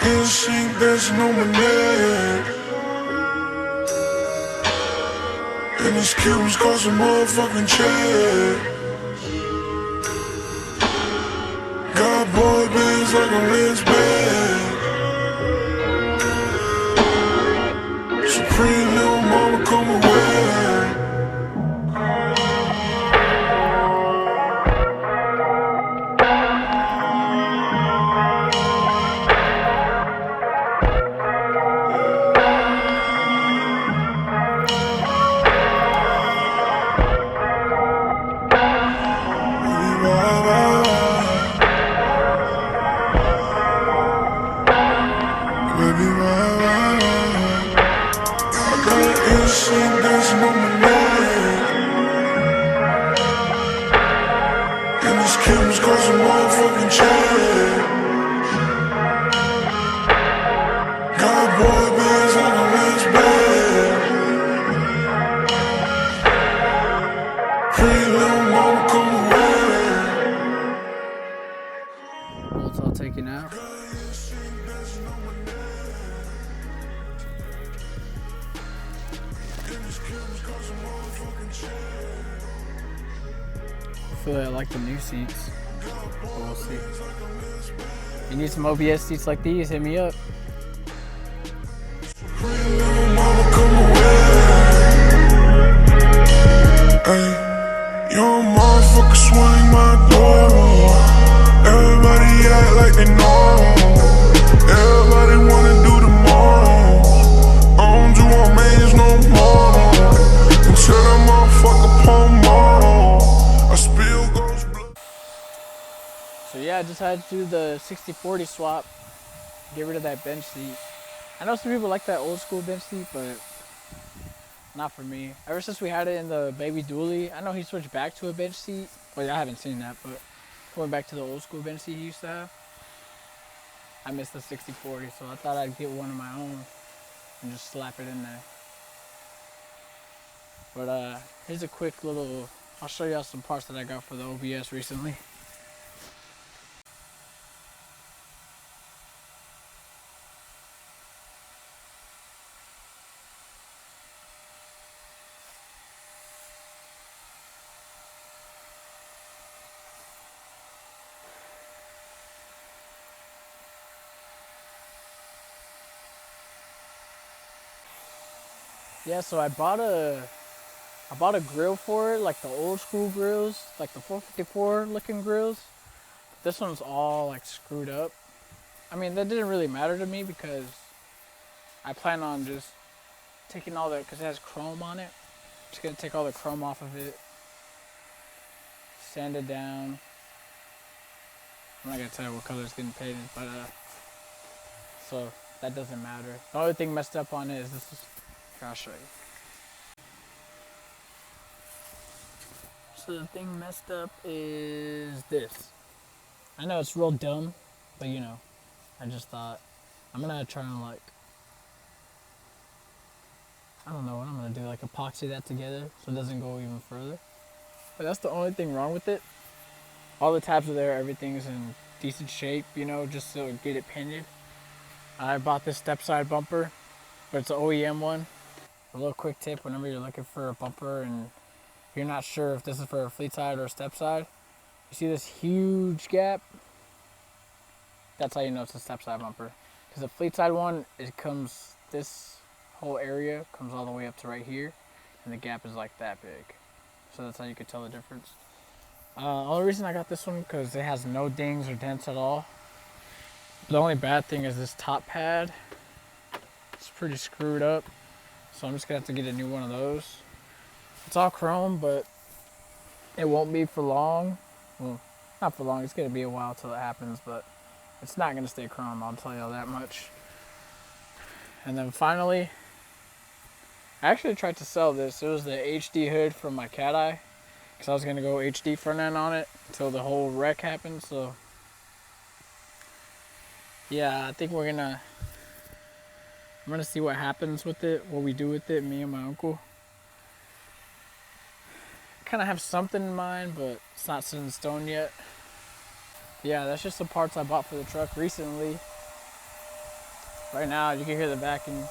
instinct that's no my name. And these Cubans cost a motherfucking check. Got boy bands like a lens bag. Supreme little mama come away. Baby, ride. I got an instinct that's no my name. And these Cubans cost a motherfucking check. Got boy bands like a lens bag. Pretty little mama come away. Bolts all taken out. Hopefully I like the new seats, but we'll see. You need some OBS seats like these, hit me up. Hey, young motherfucker swing my door. Everybody act like they know. Everybody wanna do tomorrow. I don't do my mans no more. Until that motherfucker pull more. I spill goes blood. So yeah, I just had to do the 60-40 swap. Get rid of that bench seat. I know some people like that old school bench seat, but not for me. Ever since we had it in the baby dually, I know he switched back to a bench seat. Well, I haven't seen that, but going back to the old school bench seat he used to have, I missed the 60-40, so I thought I'd get one of my own and just slap it in there. But here's a quick little, I'll show y'all some parts that I got for the OBS recently. Yeah, so I bought a grill for it, like the old school grills, like the 454 looking grills. This one's all like screwed up. I mean, that didn't really matter to me because I plan on just taking all the, because it has chrome on it. Just gonna take all the chrome off of it, sand it down. I'm not gonna tell you what color it's getting painted, but so that doesn't matter. The only thing messed up on it is this is, here, I'll show you. So the thing messed up is this. I know it's real dumb, but you know, I just thought I'm gonna try and like, I don't know what I'm gonna do, like epoxy that together so it doesn't go even further. But that's the only thing wrong with it. All the tabs are there, everything's in decent shape, you know, just to get it painted. I bought this step side bumper, but it's an OEM one. A little quick tip whenever you're looking for a bumper and you're not sure if this is for a fleet side or a step side, you see this huge gap? That's how you know it's a step side bumper. Because the fleet side one, it comes, this whole area comes all the way up to right here, and the gap is like that big. So that's how you could tell the difference. Only reason I got this one because it has no dings or dents at all. The only bad thing is this top pad. It's pretty screwed up, so I'm just gonna have to get a new one of those. It's all chrome, but it won't be for long. Well, not for long, it's gonna be a while till it happens, but it's not gonna stay chrome, I'll tell you that much. And then finally, I actually tried to sell this. It was the HD hood from my cat eye, because I was gonna go HD front end on it until the whole wreck happened. So yeah, I think I'm gonna see what happens with it, what we do with it, me and my uncle. I kind of have something in mind, but it's not set in stone yet. Yeah, that's just the parts I bought for the truck recently. Right now, you can hear the vacuum.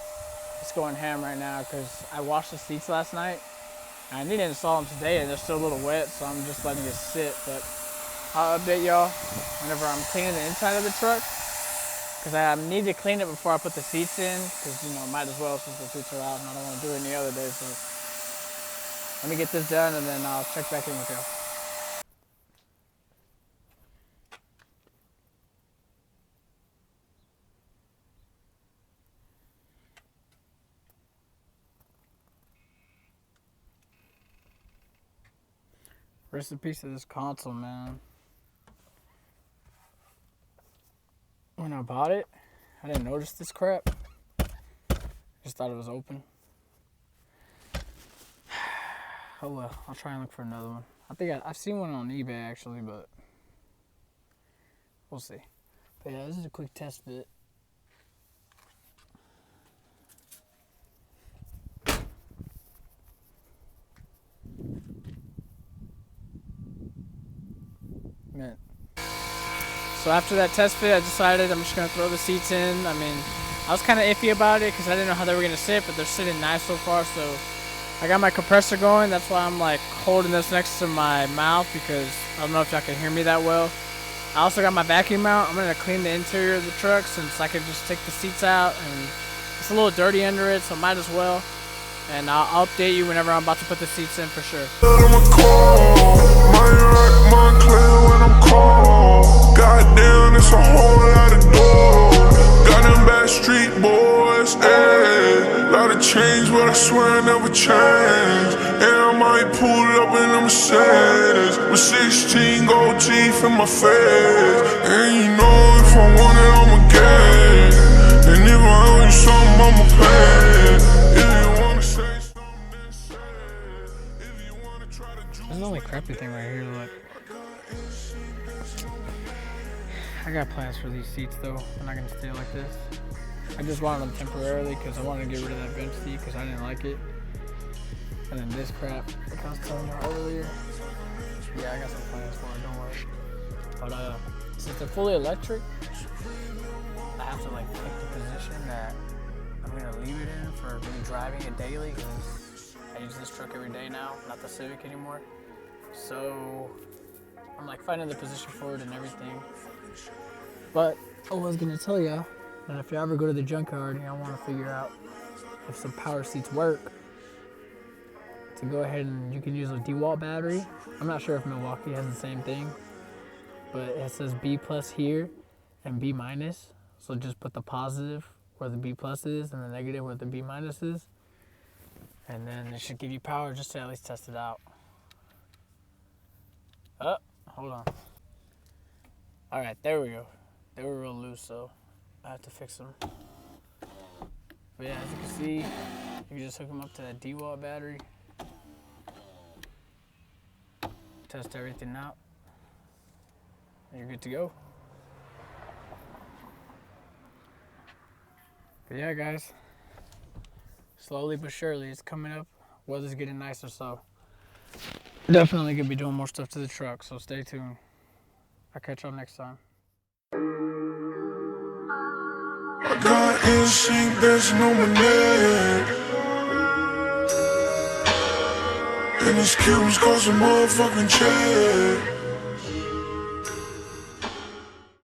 It's going ham right now because I washed the seats last night. I need to install them today and they're still a little wet, so I'm just letting it sit. But I'll update y'all whenever I'm cleaning the inside of the truck, because I need to clean it before I put the seats in, because, you know, might as well since the seats are out and I don't want to do it any other day. So let me get this done and then I'll check back in with y'all. Rest in peace to this console, man. When I bought it, I didn't notice this crap. Just thought it was open. Oh well, I'll try and look for another one. I think I've seen one on eBay actually, but we'll see. But yeah, this is a quick test fit. Man. So after that test fit, I decided I'm just gonna throw the seats in. I mean, I was kind of iffy about it because I didn't know how they were gonna sit, but they're sitting nice so far. So I got my compressor going. That's why I'm like holding this next to my mouth, because I don't know if y'all can hear me that well. I also got my vacuum out. I'm gonna clean the interior of the truck since I could just take the seats out and it's a little dirty under it, so might as well. And I'll update you whenever I'm about to put the seats in for sure. Goddamn, it's a whole lot of doors. Got them bad street boys, ayy. Lot of change, but I swear I never change. And I might pull up in a Mercedes with 16 gold teeth in my face. And you know if I want it, I'ma get it. And if I owe you something, I'ma pay it. If you wanna say something, then say it. If you wanna try to juice. There's the only crappy thing right here, look. I got plans for these seats though. They're not gonna stay like this. I just wanted them temporarily because I wanted to get rid of that bench seat because I didn't like it. And then this crap, like I was telling you earlier. Yeah, I got some plans for it, don't worry. But since they're fully electric, I have to like pick the position that I'm gonna leave it in for me driving it daily, because I use this truck every day now, not the Civic anymore. So I'm like finding the position for it and everything. But I was gonna tell y'all that if you ever go to the junkyard and y'all want to figure out if some power seats work, to go ahead and you can use a DeWalt battery. I'm not sure if Milwaukee has the same thing, but it says B plus here and B minus. So just put the positive where the B plus is and the negative where the B minus is, and then it should give you power just to at least test it out. Oh, hold on. All right, there we go. They were real loose, so I have to fix them. But yeah, as you can see, you can just hook them up to that DeWalt battery. Test everything out, and you're good to go. But yeah, guys, slowly but surely it's coming up. Weather's getting nicer, so definitely gonna be doing more stuff to the truck, so stay tuned. I'll catch y'all next time. I got instinct, there's no money. And these Cubans cause a motherfucking check.